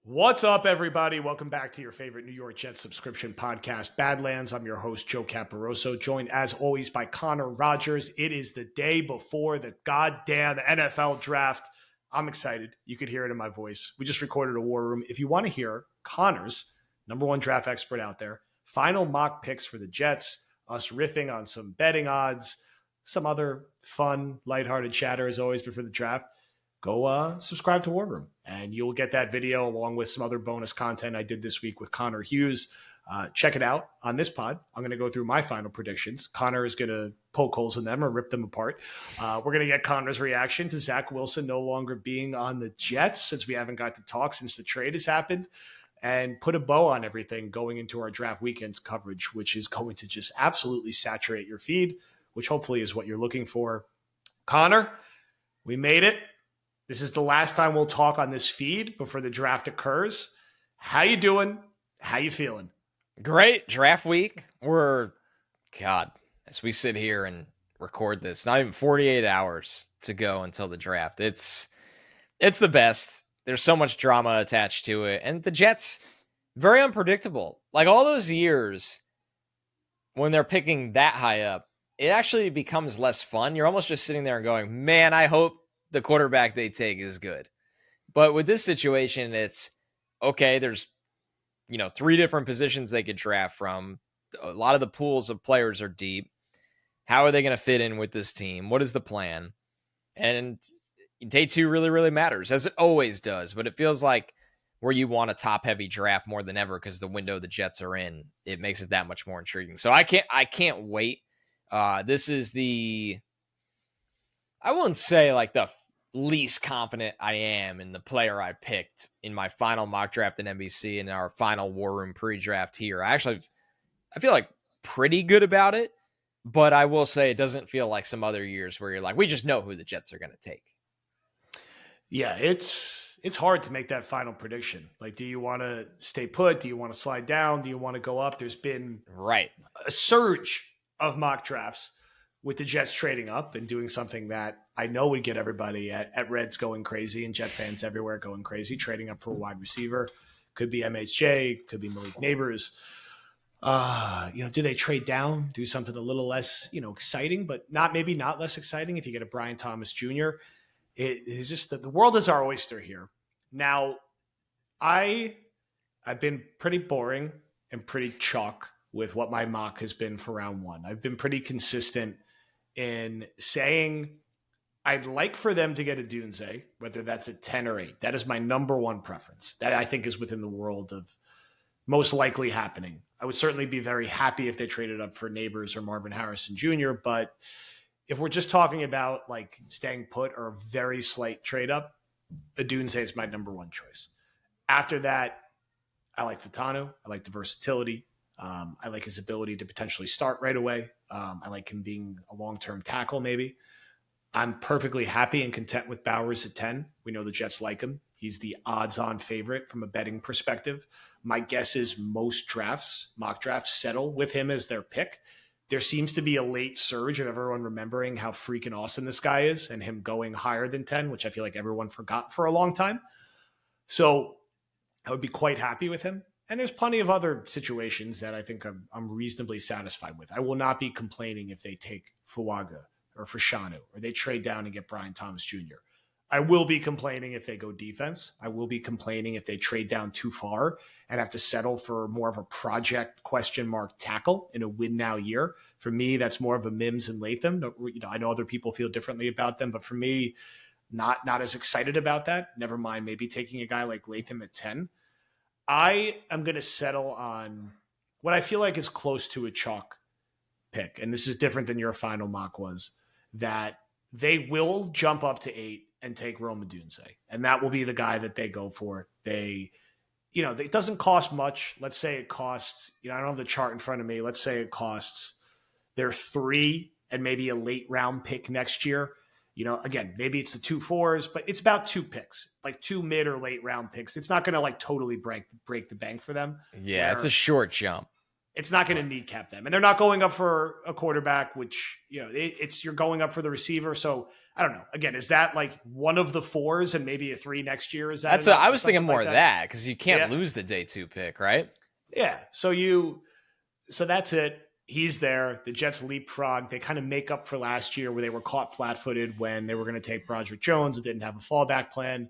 What's up, everybody? Welcome back to your favorite New York Jets subscription podcast, Badlands. I'm your host, Joe Caporoso, joined as always by Connor Rogers. It is the day before the goddamn NFL draft. I'm excited. You could hear it in my voice. We just recorded a war room. If you want to hear Connor's number one draft expert out there, final mock picks for the Jets, us riffing on some betting odds, some other fun, lighthearted chatter as always before the draft, go subscribe to War Room, and you'll get that video along with some other bonus content I did this week with Connor Hughes. Check it out on this pod. I'm going to go through my final predictions. Connor is going to poke holes in them or rip them apart. We're going to get Connor's reaction to Zach Wilson no longer being on the Jets, since we haven't got to talk since the trade has happened, and put a bow on everything going into our draft weekend's coverage, which is going to just absolutely saturate your feed, which hopefully is what you're looking for. Connor, we made it. This is the last time we'll talk on this feed before the draft occurs. How you doing? How you feeling? Great. Draft week. As we sit here and record this, not even 48 hours to go until the draft. It's the best. There's so much drama attached to it. And the Jets, very unpredictable. Like all those years when they're picking that high up, it actually becomes less fun. You're almost just sitting there and going, man, I hope the quarterback they take is good. But with this situation, it's okay. There's, three different positions they could draft from. A lot of the pools of players are deep. How are they going to fit in with this team? What is the plan? And day two really, really matters, as it always does. But it feels like where you want a top heavy draft more than ever because the window the Jets are in, it makes it that much more intriguing. So I can't wait. This is I wouldn't say like the least confident I am in the player I picked in my final mock draft in NBC and our final War Room pre-draft here. I feel like pretty good about it, but I will say it doesn't feel like some other years where you're like, we just know who the Jets are going to take. Yeah, it's hard to make that final prediction. Like, do you want to stay put? Do you want to slide down? Do you want to go up? There's been a surge of mock drafts with the Jets trading up and doing something that I know would get everybody at Reds going crazy and Jet fans everywhere going crazy, trading up for a wide receiver. Could be MHJ, could be Malik Neighbors. Do they trade down, do something a little less, exciting, but maybe not less exciting if you get a Brian Thomas Jr.? It is just that the world is our oyster here. Now, I've been pretty boring and pretty chalk with what my mock has been for round one. I've been pretty consistent in saying I'd like for them to get a Dunze, whether that's at 10 or 8. That is my number one preference. That I think is within the world of most likely happening. I would certainly be very happy if they traded up for Neighbors or Marvin Harrison Jr., but if we're just talking about like staying put or a very slight trade up, a Dunze is my number one choice. After that, I like Fitano. I like the versatility. I like his ability to potentially start right away. I like him being a long-term tackle maybe. I'm perfectly happy and content with Bowers at 10. We know the Jets like him. He's the odds-on favorite from a betting perspective. My guess is most mock drafts, settle with him as their pick. There seems to be a late surge of everyone remembering how freaking awesome this guy is and him going higher than 10, which I feel like everyone forgot for a long time. So I would be quite happy with him. And there's plenty of other situations that I think I'm reasonably satisfied with. I will not be complaining if they take Fuaga or Fashanu or they trade down and get Brian Thomas Jr. I will be complaining if they go defense. I will be complaining if they trade down too far and have to settle for more of a project question mark tackle in a win now year. For me, that's more of a Mims and Latham. I know other people feel differently about them, but for me, not as excited about that. Never mind maybe taking a guy like Latham at 10. I am going to settle on what I feel like is close to a chalk pick. And this is different than your final mock was, that they will jump up to 8 and take Rome Odunze. And that will be the guy that they go for. It doesn't cost much. Let's say it costs, I don't have the chart in front of me. Let's say it costs their 3 and maybe a late round pick next year. Again, maybe it's the 2 4s, but it's about 2 picks, like 2 mid or late round picks. It's not going to like totally break the bank for them. Yeah, it's a short jump. it's not going to kneecap them. And they're not going up for a quarterback, which, you're going up for the receiver. So I don't know. Again, is that like one of the 4s and maybe a 3 next year? Is that I was thinking more of that because you can't lose the day 2 pick, right? Yeah. So that's it. He's there. The Jets leapfrog. They kind of make up for last year where they were caught flat-footed when they were going to take Broderick Jones and didn't have a fallback plan.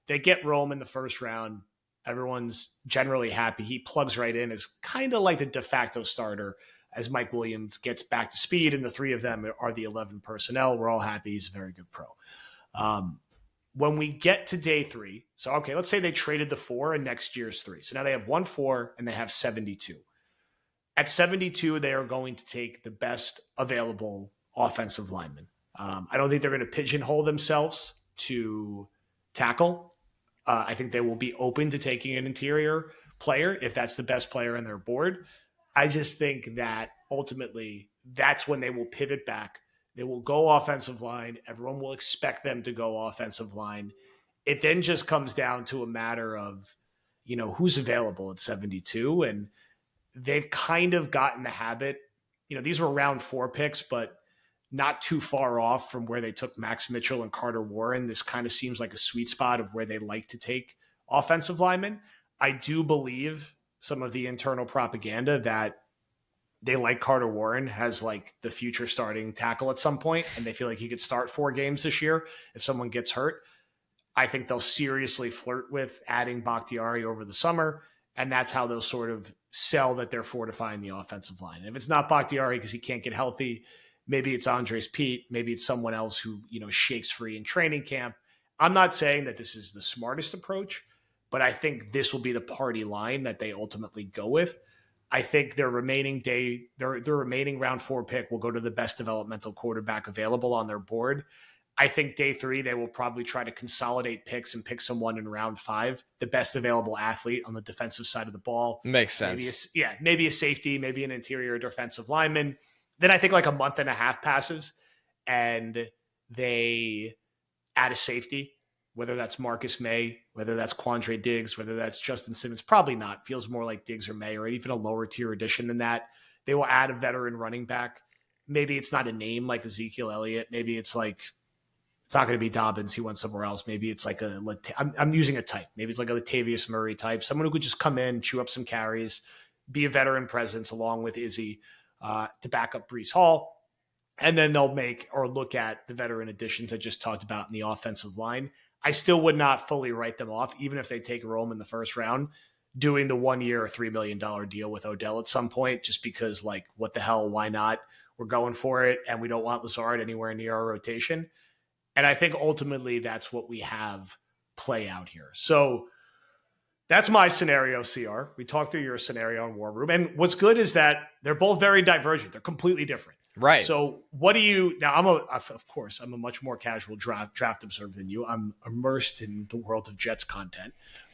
They get Rome in the first round. Everyone's generally happy. He plugs right in as kind of like the de facto starter as Mike Williams gets back to speed, and the 3 of them are the 11 personnel. We're all happy. He's a very good pro. When we get to day 3, so, okay, let's say they traded the 4 and next year's 3. So now they have 1-4 and they have 72. At 72, they are going to take the best available offensive lineman. I don't think they're going to pigeonhole themselves to tackle. I think they will be open to taking an interior player if that's the best player on their board. I just think that ultimately that's when they will pivot back. They will go offensive line. Everyone will expect them to go offensive line. It then just comes down to a matter of, who's available at 72. And they've kind of gotten the habit. These were round 4 picks, but not too far off from where they took Max Mitchell and Carter Warren. This kind of seems like a sweet spot of where they like to take offensive linemen. I do believe some of the internal propaganda that they like Carter Warren has like the future starting tackle at some point, and they feel like he could start 4 games this year if someone gets hurt. I think they'll seriously flirt with adding Bakhtiari over the summer, and that's how they'll sort of sell that they're fortifying the offensive line. And if it's not Bakhtiari because he can't get healthy, maybe it's Andres Pete, maybe it's someone else who, shakes free in training camp. I'm not saying that this is the smartest approach, but I think this will be the party line that they ultimately go with. I think their remaining round 4 pick will go to the best developmental quarterback available on their board. I think day 3, they will probably try to consolidate picks and pick someone in round 5, the best available athlete on the defensive side of the ball. Makes sense. Maybe a safety, maybe an interior defensive lineman. Then I think like a month and a half passes and they add a safety, whether that's Marcus May, whether that's Quandre Diggs, whether that's Justin Simmons. Probably not. Feels more like Diggs or May, or even a lower tier addition than that. They will add a veteran running back. Maybe it's not a name like Ezekiel Elliott. Maybe it's like, it's not going to be Dobbins. He went somewhere else. Maybe it's like I'm using a type. Maybe it's like a Latavius Murray type. Someone who could just come in, chew up some carries, be a veteran presence along with Izzy to back up Breece Hall. And then they'll make or look at the veteran additions I just talked about in the offensive line. I still would not fully write them off, even if they take Rome in the first round, doing the 1 year, $3 million deal with Odell at some point, just because, like, what the hell, why not? We're going for it, and we don't want Lazard anywhere near our rotation. And I think ultimately that's what we have play out here. So that's my scenario, CR. We talked through your scenario in War Room. And what's good is that they're both very divergent. They're completely different. Right. So what do you – now I'm a much more casual draft observer than you. I'm immersed in the world of Jets content,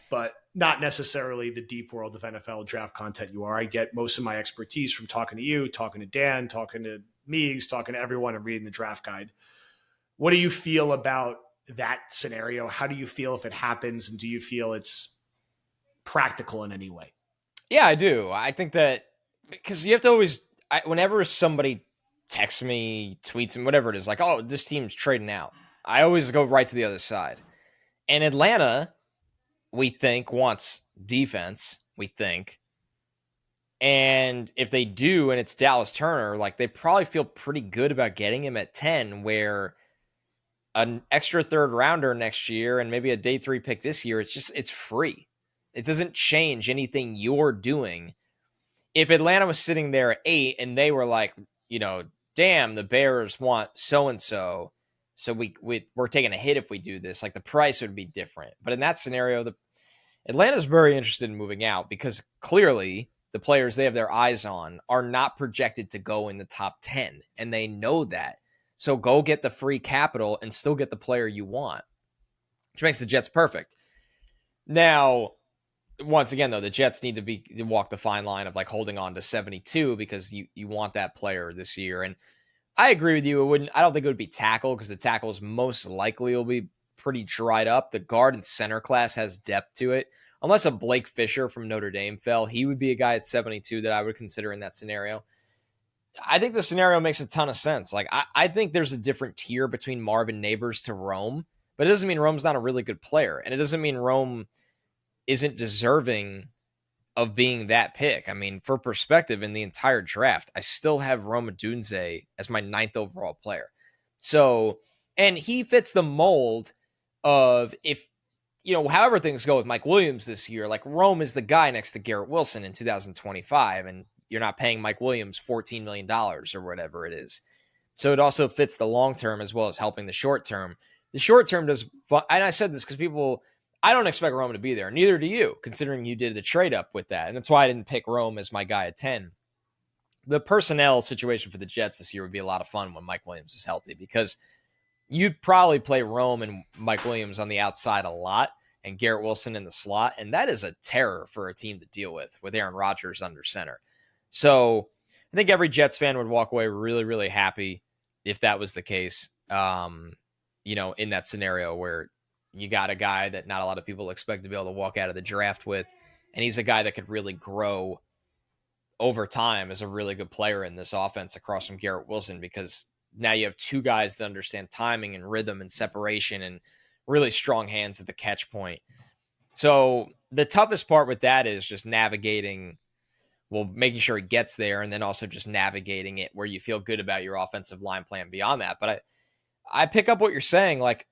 but not necessarily the deep world of NFL draft content you are. I get most of my expertise from talking to you, talking to Dan, talking to Meigs, talking to everyone, and reading the draft guide. What do you feel about that scenario? How do you feel if it happens? And do you feel it's practical in any way? Yeah, I do. I think that because you have to always, whenever somebody texts me, tweets me, whatever it is, like, oh, this team's trading out, I always go right to the other side. And Atlanta, we think, wants defense, we think. And if they do, and it's Dallas Turner, like, they probably feel pretty good about getting him at 10, where an extra 3rd rounder next year and maybe a day 3 pick this year, it's free. It doesn't change anything you're doing. If Atlanta was sitting there at 8 and they were like, damn, the Bears want so-and-so, so we're taking a hit if we do this, like, the price would be different. But in that scenario, Atlanta's very interested in moving out because clearly the players they have their eyes on are not projected to go in the top 10, and they know that. So go get the free capital and still get the player you want, which makes the Jets perfect. Now, once again, though, the Jets need to walk the fine line of like holding on to 72 because you want that player this year. And I agree with you. I don't think it would be tackle because the tackles most likely will be pretty dried up. The guard and center class has depth to it. unless a Blake Fisher from Notre Dame fell, he would be a guy at 72 that I would consider in that scenario. I think the scenario makes a ton of sense. Like, I think there's a different tier between Marvin Neighbors to Rome, but it doesn't mean Rome's not a really good player. And it doesn't mean Rome isn't deserving of being that pick. I mean, for perspective, in the entire draft, I still have Rome Odunze as my 9th overall player. So, and he fits the mold of, if, however things go with Mike Williams this year, like Rome is the guy next to Garrett Wilson in 2025, and you're not paying Mike Williams $14 million or whatever it is. So it also fits the long term as well as helping the short term. The short term does, and I said this because I don't expect Rome to be there. Neither do you, considering you did the trade up with that. And that's why I didn't pick Rome as my guy at 10. The personnel situation for the Jets this year would be a lot of fun when Mike Williams is healthy, because you'd probably play Rome and Mike Williams on the outside a lot and Garrett Wilson in the slot. And that is a terror for a team to deal with Aaron Rodgers under center. So I think every Jets fan would walk away really, really happy if that was the case, in that scenario where you got a guy that not a lot of people expect to be able to walk out of the draft with, and he's a guy that could really grow over time as a really good player in this offense across from Garrett Wilson, because now you have two guys that understand timing and rhythm and separation and really strong hands at the catch point. So the toughest part with that is just navigating, making sure he gets there, and then also just navigating it where you feel good about your offensive line plan beyond that. But I pick up what you're saying. Like,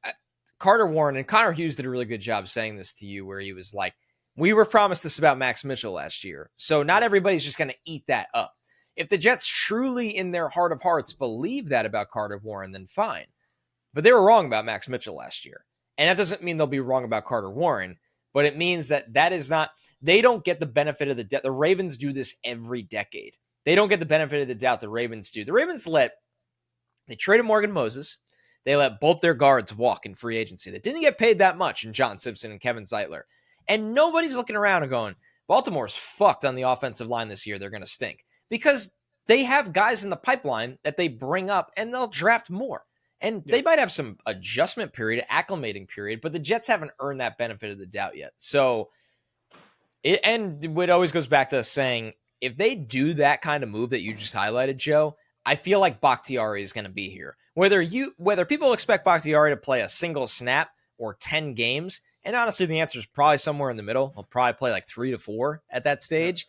Carter Warren and Connor Hughes did a really good job saying this to you, where he was like, we were promised this about Max Mitchell last year, so not everybody's just going to eat that up. If the Jets truly in their heart of hearts believe that about Carter Warren, then fine. But they were wrong about Max Mitchell last year. And that doesn't mean they'll be wrong about Carter Warren, but it means that is not, they don't get the benefit of the doubt. The Ravens do this every decade. They don't get the benefit of the doubt the Ravens do. The Ravens they traded Morgan Moses. They let both their guards walk in free agency. They didn't get paid that much in John Simpson and Kevin Zeitler. And nobody's looking around and going, Baltimore's fucked on the offensive line this year. They're going to stink. Because they have guys in the pipeline that they bring up and they'll draft more. And they might have some adjustment period, acclimating period, but the Jets haven't earned that benefit of the doubt yet. So, it always goes back to us saying, if they do that kind of move that you just highlighted, Joe, I feel like Bakhtiari is going to be here. Whether people expect Bakhtiari to play a single snap or 10 games, and honestly, the answer is probably somewhere in the middle. He'll probably play like 3 to 4 at that stage.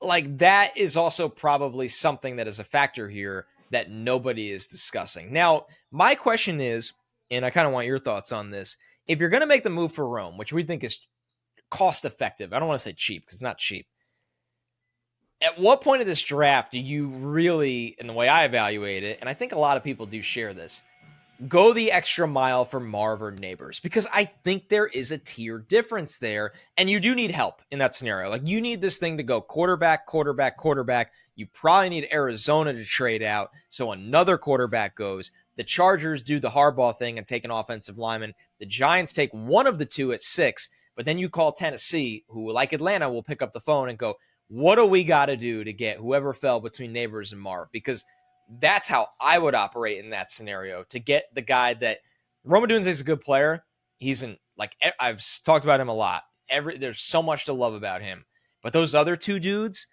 Like, that is also probably something that is a factor here that nobody is discussing. Now, my question is, and I kind of want your thoughts on this, if you're going to make the move for Rome, which we think is cost effective, I don't want to say cheap because it's not cheap. At what point of this draft do you really, in the way I evaluate it, and I think a lot of people do share this, go the extra mile for Marv or Neighbors? Because I think there is a tier difference there, and you do need help in that scenario. Like, you need this thing to go quarterback, quarterback, quarterback. You probably need Arizona to trade out, so another quarterback goes. The Chargers do the Harbaugh thing and take an offensive lineman. The Giants take one of the two at 6, but then you call Tennessee, who, like Atlanta, will pick up the phone and go, what do we got to do to get whoever fell between Neighbors and Marv? Because that's how I would operate in that scenario, to get the guy that Rome Odunze is a good player. He's I've talked about him a lot. There's so much to love about him. But those other two dudes,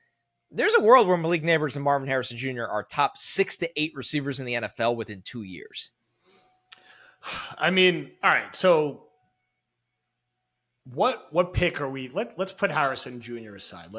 there's a world where Malik Neighbors and Marvin Harrison Jr. are top 6 to 8 receivers in the NFL within 2 years. I mean, all right. So what pick are we? Let's put Harrison Jr. aside.